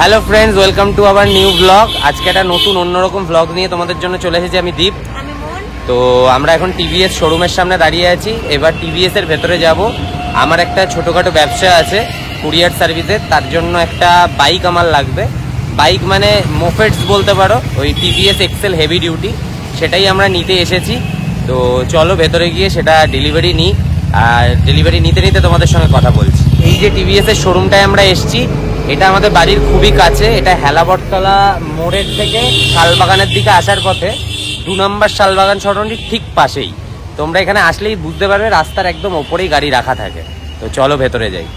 Hello friends, welcome to our new blog. আজকে একটা নতুন অন্যরকম ব্লগ নিয়ে তোমাদের জন্য চলে এসেছি। আমি দীপ। তো আমরা এখন টিভিএস শোরুমের সামনে দাঁড়িয়ে আছি। এবার টিভিএস এর ভেতরে যাব। আমার একটা ছোটোখাটো ব্যবসা আছে কুরিয়ার সার্ভিসের, তার জন্য একটা বাইক আমার লাগবে। বাইক মানে মোপেডস বলতে পারো, ওই টিভিএস এক্সেল হেভি ডিউটি, সেটাই আমরা নিতে এসেছি। তো চলো ভেতরে গিয়ে সেটা ডেলিভারি নিই, আর ডেলিভারি নিতে নিতে তোমাদের সঙ্গে কথা বলছি। এই যে টিভিএস এর শোরুমটায় আমরা এসেছি, এটা আমাদের বাড়ির খুবই কাছে। এটা হেলাবটতলা মোড়ের থেকে শালবাগানের দিকে আসার পথে 2 নম্বর শালবাগান সরণির ঠিক পাশেই। তোমরা এখানে আসলেই বুঝতে পারবে, রাস্তার একদম ওপরেই গাড়ি রাখা থাকে। তো চলো ভেতরে যাই।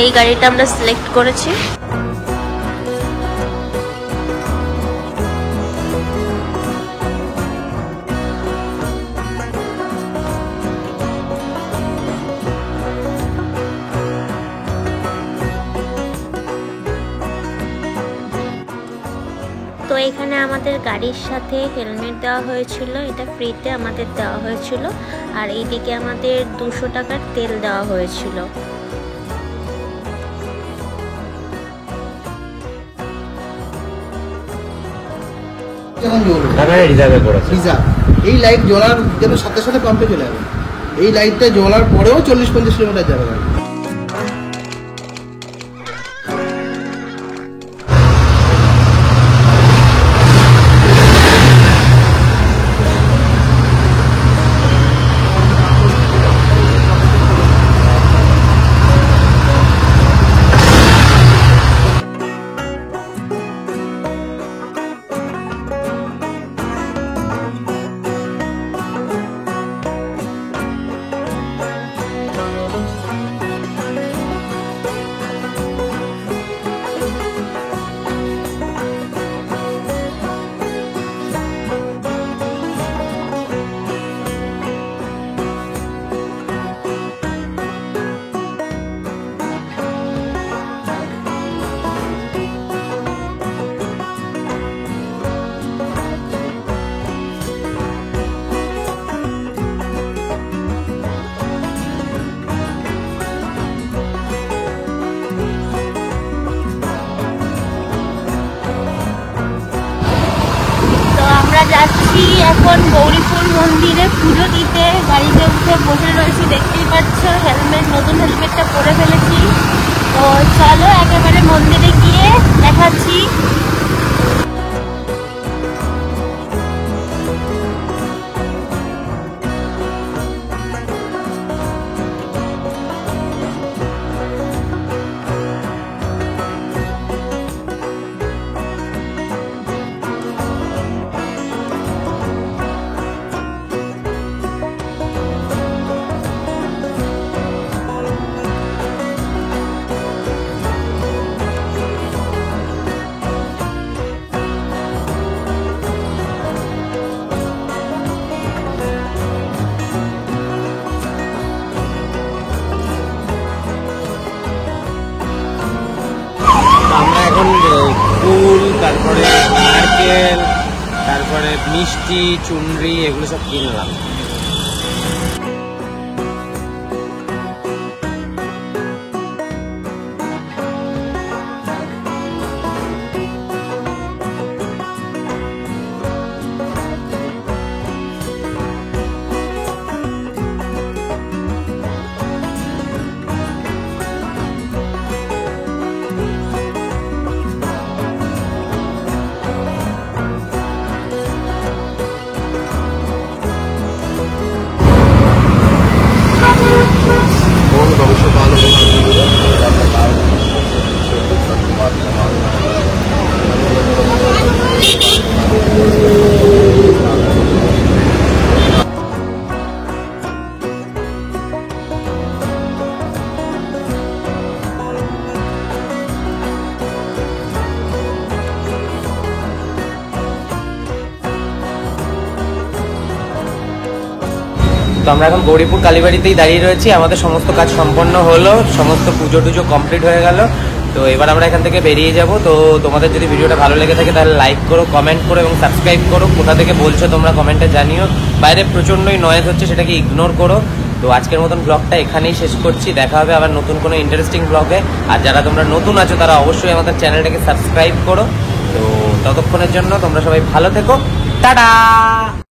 এই গাড়িটা আমরা সিলেক্ট করেছি। তো এখানে আমাদের গাড়ির সাথে হেলমেট দেওয়া হয়েছিল, এটা ফ্রিতে আমাদের দেওয়া হয়েছিল। আর এইদিকে আমাদের 200 টাকার তেল দেওয়া হয়েছিল। এই লাইট জ্বলার যেন সাথে সাথে পাম্পে চলে যাবে। এই লাইটটা জ্বলার পরেও 40-50 কিলোমিটার যাবে গাড়ি। যাচ্ছি এখন গৌরীপুর মন্দিরে পুজো দিতে। গাড়িতে উঠে বসে রয়েছি, দেখতেই পাচ্ছ হেলমেট, নতুন হেলমেটটা পরে ফেলেছি। তো চলো একেবারে মন্দিরে গিয়ে দেখাচ্ছি। ফুল, তারপরে নারকেল, তারপরে মিষ্টি, চুনরি, এগুলো সব কিনলাম। তো আমরা এখন গৌরীপুর কালীবাড়িতেই দাঁড়িয়ে রয়েছি, আমাদের সমস্ত কাজ সম্পন্ন হলো, সমস্ত পুজো টুজো কমপ্লিট হয়ে গেল। তো এবার আমরা এখান থেকে বেরিয়ে যাব। তো তোমাদের যদি ভিডিওটা ভালো লেগে থাকে তাহলে লাইক করো, কমেন্ট করো এবং সাবস্ক্রাইব করো। কোথা থেকে বলছো তোমরা কমেন্টে জানিও। বাইরে প্রচণ্ডই নয়েজ হচ্ছে, সেটাকে ইগনোর করো। তো আজকের মতন ব্লগটা এখানেই শেষ করছি, দেখা হবে আবার নতুন কোনো ইন্টারেস্টিং ব্লগে। আর যারা তোমরা নতুন আছো তারা অবশ্যই আমাদের চ্যানেলটাকে সাবস্ক্রাইব করো। তো ততক্ষণের জন্য তোমরা সবাই ভালো থেকো, টাটা।